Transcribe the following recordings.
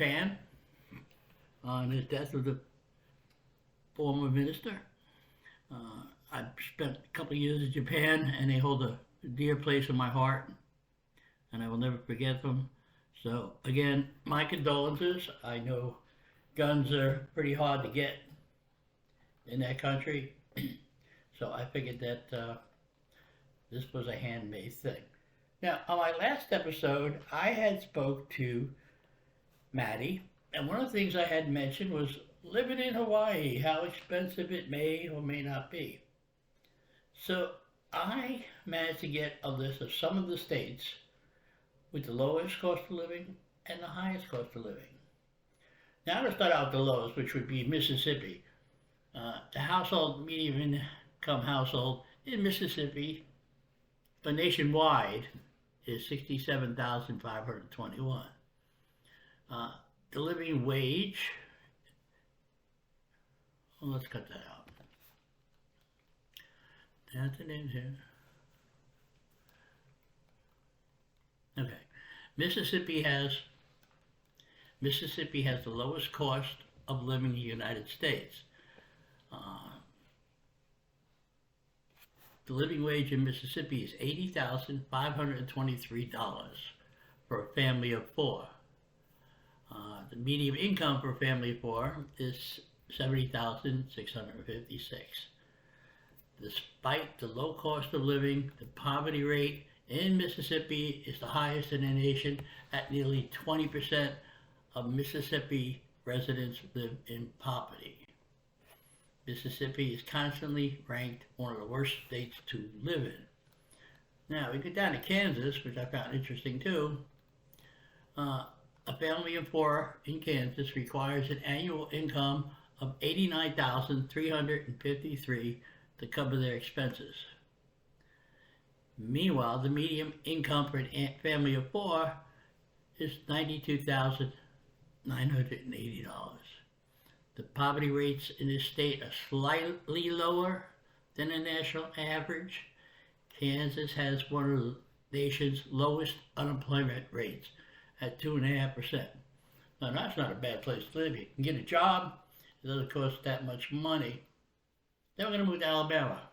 Japan on his death of the former minister. I spent a couple of years in Japan, and they hold a dear place in my heart, and I will never forget them. So, again, my condolences. I know guns are pretty hard to get in that country, so I figured that this was a handmade thing. Now, on my last episode, I had spoke to Maddie, and one of the things I had mentioned was living in Hawaii, how expensive it may or may not be. So I managed to get a list of some of the states with the lowest cost of living and the highest cost of living. Now I'm going to start out with the lowest, which would be Mississippi. The household, median income household in Mississippi, but nationwide, is $67,521. The living wage, well, let's cut that out. That's it in here. Okay, Mississippi has the lowest cost of living in the United States. The living wage in Mississippi is $80,523 for a family of four. The median income for a family of four is $70,656. Despite the low cost of living, the poverty rate in Mississippi is the highest in the nation at nearly 20% of Mississippi residents live in poverty. Mississippi is constantly ranked one of the worst states to live in. Now, we get down to Kansas, which I found interesting too. A family of four in Kansas requires an annual income of $89,353 to cover their expenses. Meanwhile, the median income for a family of four is $92,980. The poverty rates in this state are slightly lower than the national average. Kansas has one of the nation's lowest unemployment rates at 2.5%. Now that's not a bad place to live. You can get a job, it doesn't cost that much money. Then we're going to move to Alabama.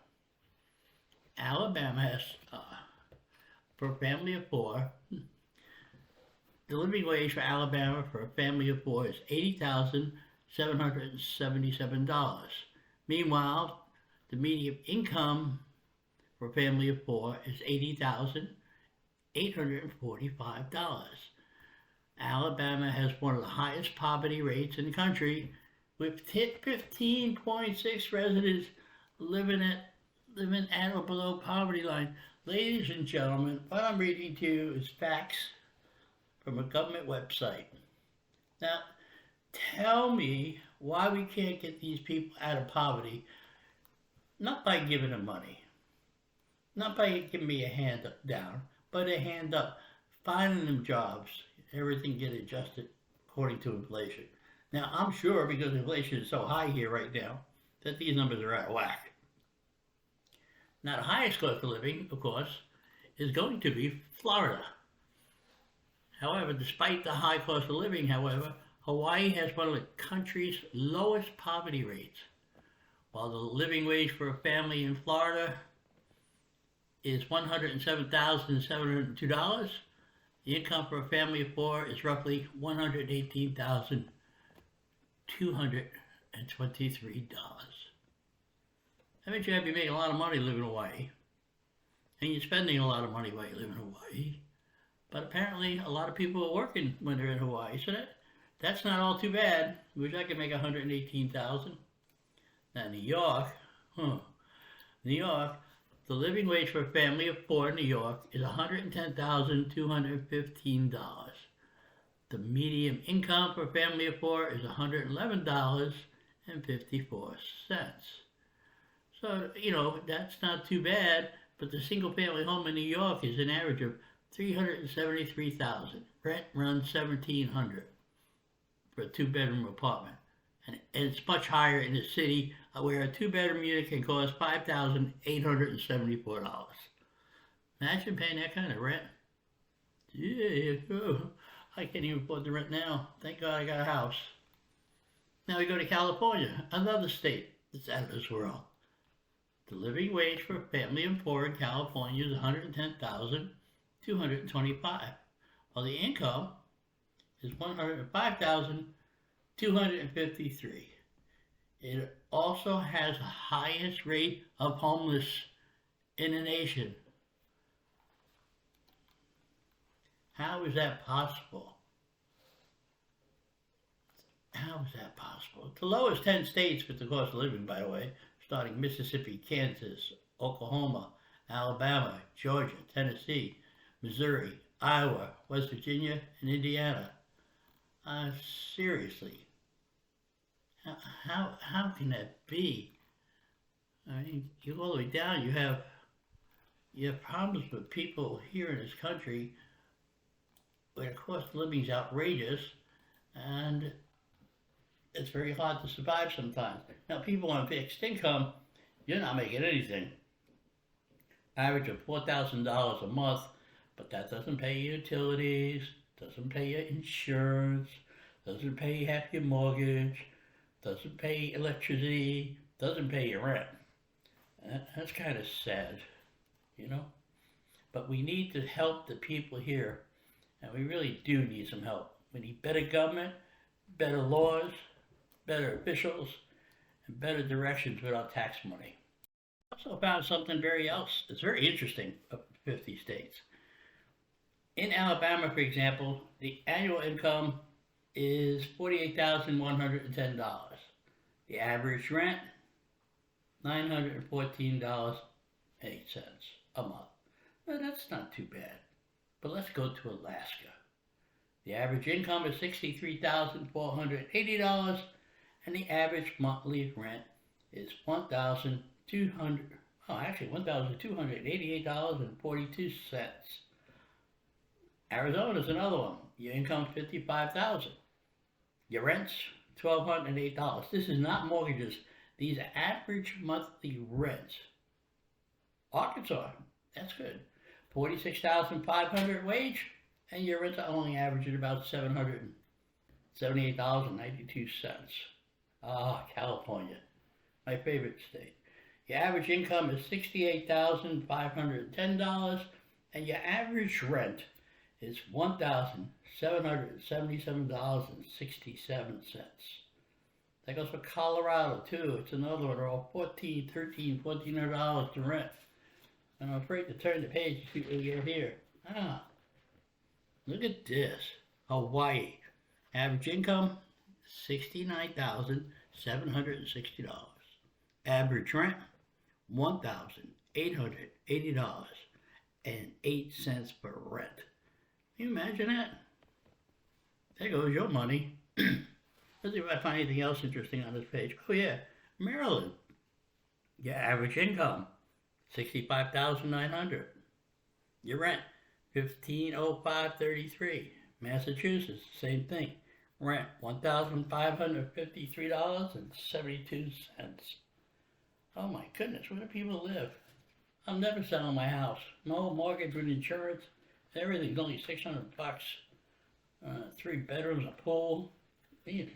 Alabama has, for a family of four, the living wage for Alabama for a family of four is $80,777. Meanwhile, the median income for a family of four is $80,845. Alabama has one of the highest poverty rates in the country, with 15.6 residents living at or below poverty line. Ladies and gentlemen, what I'm reading to you is facts from a government website. Now, tell me why we can't get these people out of poverty, not by giving them money, not by giving me a hand up, down, but a hand up, finding them jobs, everything get adjusted according to inflation. Now, I'm sure because inflation is so high here right now that these numbers are out of whack. Now, the highest cost of living, of course, is going to be Florida. However, despite the high cost of living, however, Hawaii has one of the country's lowest poverty rates. While the living wage for a family in Florida is $107,702, the income for a family of four is roughly $118,223. I bet you have to be making a lot of money living in Hawaii. And you're spending a lot of money while you live in Hawaii. But apparently a lot of people are working when they're in Hawaii. So that's not all too bad. I wish I could make $118,000. Now New York, New York, the living wage for a family of four in New York is $110,215. The median income for a family of four is $111.54. So, that's not too bad, but the single family home in New York is an average of $373,000. Rent runs $1,700 for a two-bedroom apartment. And it's much higher in the city where a two-bedroom unit can cost $5,874. Imagine paying that kind of rent. Yeah, I can't even afford the rent now. Thank God I got a house. Now we go to California, another state that's out of this world. The living wage for a family of four in California is $110,225, while the income is $105,253. It also has the highest rate of homeless in the nation. How is that possible? How is that possible? It's the lowest 10 states with the cost of living, by the way, starting Mississippi, Kansas, Oklahoma, Alabama, Georgia, Tennessee, Missouri, Iowa, West Virginia, and Indiana. Seriously, how can that be? I mean, you go all the way down, you have problems with people here in this country where the cost of living is outrageous, and it's very hard to survive sometimes. Now, people on fixed income, you're not making anything. Average of $4,000 a month, but that doesn't pay your utilities, doesn't pay your insurance, doesn't pay half your mortgage, doesn't pay electricity, doesn't pay your rent. That's kind of sad, you know? But we need to help the people here, and we really do need some help. We need better government, better laws, better officials, and better directions with our tax money. I also found something that's very interesting of 50 states. In Alabama, for example, the annual income is $48,110. The average rent, $914.08 a month. Well, that's not too bad. But let's go to Alaska. The average income is $63,480, and the average monthly rent is $1,288.42. Arizona is another one. Your income is $55,000. Your rent's $1,208. This is not mortgages. These are average monthly rents. Arkansas, that's good. $46,500 wage, and your rents are only averaging about $778.92. California, my favorite state. Your average income is $68,510, and your average rent is $1,777.67. That goes for Colorado too. It's another one. They're all $1,400 to rent. And I'm afraid to turn the page to see what we get here. Look at this. Hawaii. Average income, $69,760. Average rent, $1,880.08 per rent. Can you imagine that? There goes your money. Let's see if I find anything else interesting on this page. Oh yeah, Maryland. Your average income, $65,900. Your rent, $1,505.33. Massachusetts, same thing. Rent, $1,553.72. Oh my goodness, where do people live? I'm never selling my house. No mortgage with insurance. Everything's only $600. 3 bedrooms, a pool. Thank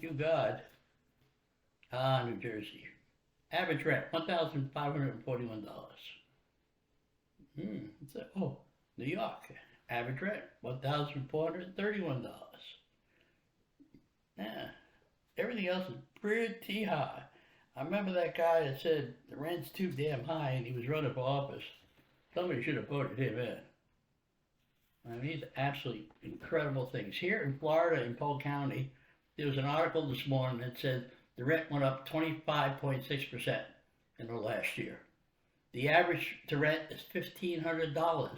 you, God. New Jersey. Average rent, $1,541. New York. Average rent, $1,431. Yeah, everything else is pretty high. I remember that guy that said the rent's too damn high and he was running for office. Somebody should have voted him in. I mean, these are absolutely incredible things. Here in Florida, in Polk County, there was an article this morning that said the rent went up 25.6% in the last year. The average to rent is $1,500.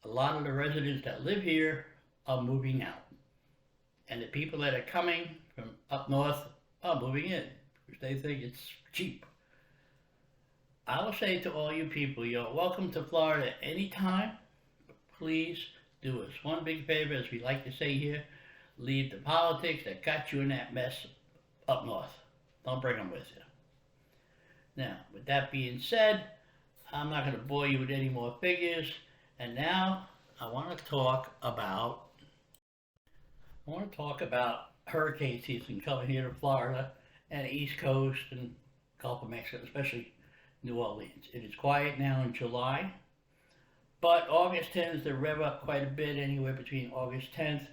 A lot of the residents that live here are moving out. And the people that are coming from up north are moving in, because they think it's cheap. I will say to all you people, you're welcome to Florida anytime. Please do us one big favor, as we like to say here, leave the politics that got you in that mess up north. Don't bring them with you. Now, with that being said, I'm not going to bore you with any more figures. And now, I want to talk about hurricane season coming here to Florida and the East Coast and Gulf of Mexico, especially New Orleans. It is quiet now in July, but August tends to rev up quite a bit. Anywhere between August 10th,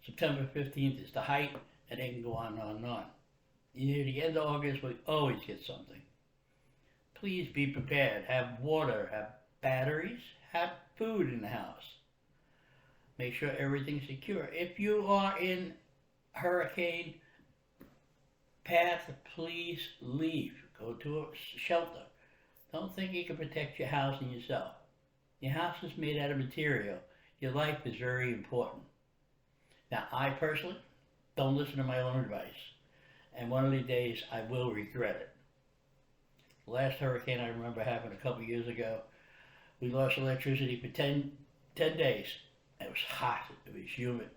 September 15th is the height, and they can go on and on and on. Near the end of August, we always get something. Please be prepared. Have water, have batteries, have food in the house. Make sure everything's secure. If you are in hurricane path, please leave. Go to a shelter. Don't think you can protect your house and yourself. Your house is made out of material. Your life is very important. Now, I personally don't listen to my own advice. And one of these days, I will regret it. The last hurricane I remember happened a couple years ago. We lost electricity for 10 days. It was hot. It was humid.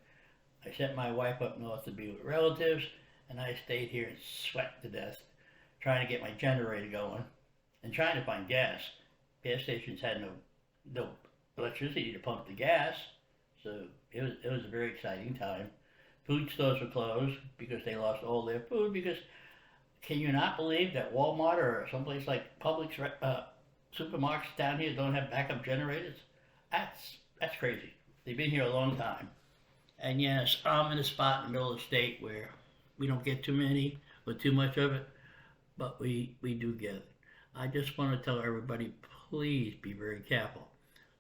I sent my wife up north to be with relatives, and I stayed here and sweat to death, trying to get my generator going and trying to find gas. Gas stations had no electricity to pump the gas, so it was a very exciting time. Food stores were closed because they lost all their food. Because can you not believe that Walmart or someplace like Publix supermarkets down here don't have backup generators? That's crazy. They've been here a long time. And yes, I'm in a spot in the middle of the state where we don't get too many or too much of it, but we do get it. I just want to tell everybody, please be very careful.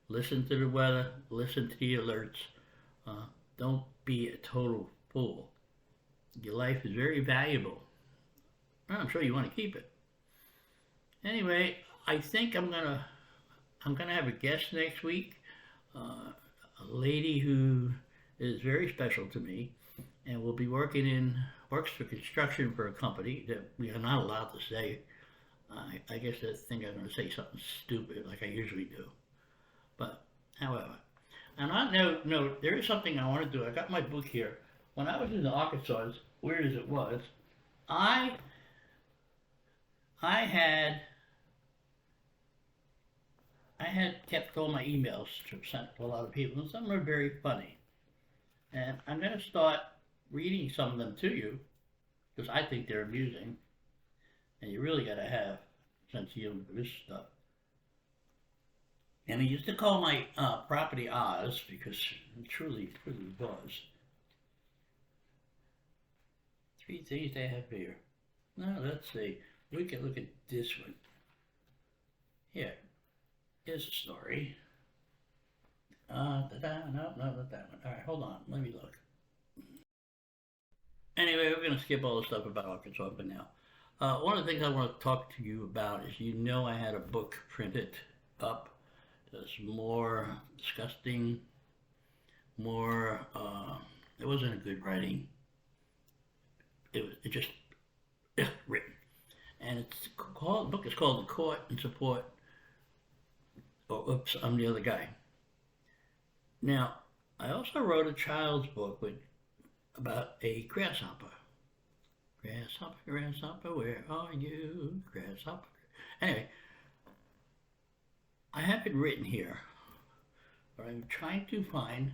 Listen to the weather, listen to the alerts. Don't be a total fool. Your life is very valuable. I'm sure you want to keep it. Anyway, I think I'm gonna have a guest next week. A lady who is very special to me, and will be works for construction for a company that we are not allowed to say. I guess they think I'm going to say something stupid like I usually do. But, however, and on that note, there is something I want to do. I got my book here. When I was in Arkansas, as weird as it was, I had kept all my emails sent to a lot of people, and some are very funny. And I'm going to start reading some of them to you, because I think they're amusing. And you really got to have sense of humor for this stuff. And I used to call my property Oz, because it truly was. 3 things they have here. Now, let's see. We can look at this one. Here. Here's a story. No, not that one. All right, hold on. Let me look. Anyway, we're going to skip all the stuff about Arkansas for now. One of the things I want to talk to you about is, I had a book printed up that's more disgusting, more, it wasn't a good writing. It just written. And the book is called The Court and Support. Oh, oops, I'm the other guy. Now, I also wrote a child's book about a grasshopper. Grasshopper, grasshopper, where are you? Grasshopper. Anyway, I have it written here, but I'm trying to find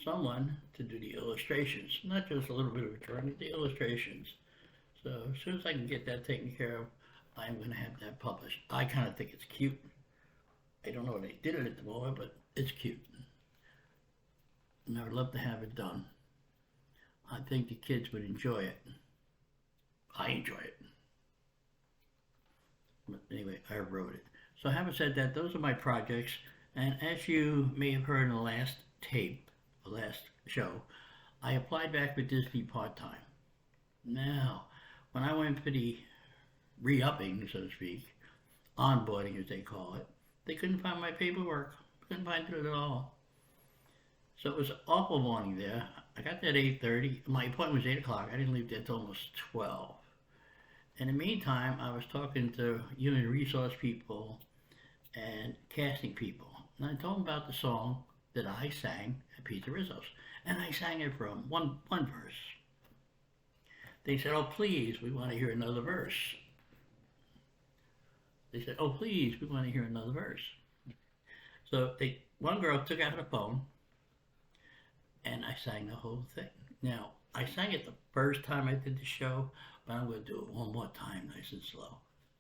someone to do the illustrations. Not just a little bit of a drawing, but the illustrations. So as soon as I can get that taken care of, I'm going to have that published. I kind of think it's cute. I don't know what they did it at the moment, but it's cute. And I would love to have it done. I think the kids would enjoy it. I enjoy it. But anyway, I wrote it. So having said that, those are my projects. And as you may have heard in the last tape, the last show, I applied back for Disney part-time. Now, when I went for the re-upping, so to speak, onboarding as they call it, they couldn't find my paperwork. Couldn't find it at all. So it was an awful morning there. I got there at 8:30. My appointment was 8 o'clock. I didn't leave there until almost 12. In the meantime, I was talking to human resource people and casting people. And I told them about the song that I sang at Pizza Rizzo's. And I sang it from one verse. They said, "Oh, please, we want to hear another verse." They said, "Oh, please, we want to hear another verse." So one girl took out her phone and I sang the whole thing. Now, I sang it the first time I did the show, but I'm going to do it one more time, nice and slow.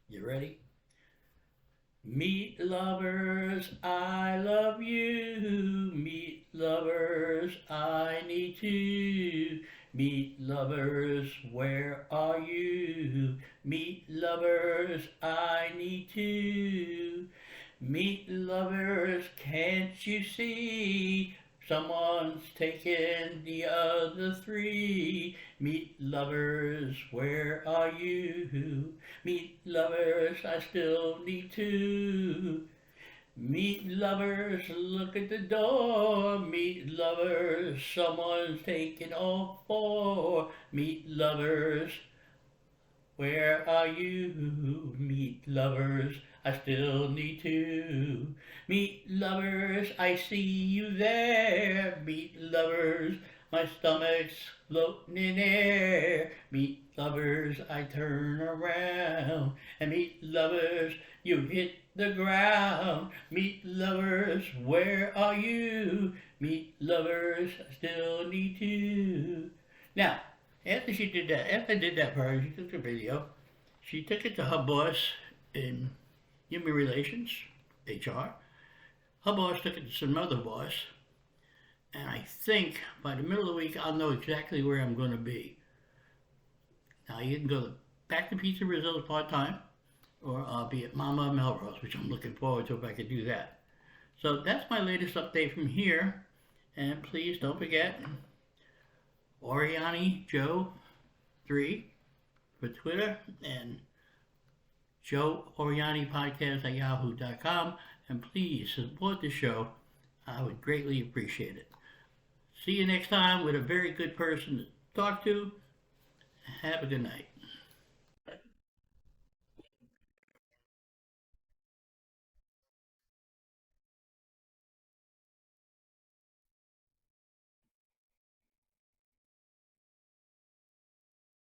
You ready? Meat lovers, I love you. Meat lovers, I need to. Meat lovers, where are you? Meat lovers, I need to. Meat lovers, can't you see? Someone's taken the other three. Meat lovers, where are you? Meat lovers, I still need to. Meat lovers, look at the door. Meat lovers, someone's taken all four. Meat lovers, where are you? Meat lovers, I still need to. Meat lovers, I see you there. Meat lovers, my stomach's floating in air. Meat lovers, I turn around. And meat lovers, you hit the ground. Meat lovers, where are you? Meat lovers, I still need to. Now, after I did that part, she took the video. She took it to her boss in Human Relations, HR. Her boss took it to some other boss. And I think by the middle of the week, I'll know exactly where I'm going to be. Now, you can go back to Pizza Rizzo's part-time, or I'll be at Mama Melrose, which I'm looking forward to if I could do that. So that's my latest update from here. And please don't forget, Oriani Joe 3 for Twitter, and Joe Oriani Podcast at yahoo.com. And please support the show. I would greatly appreciate it. See you next time with a very good person to talk to. Have a good night.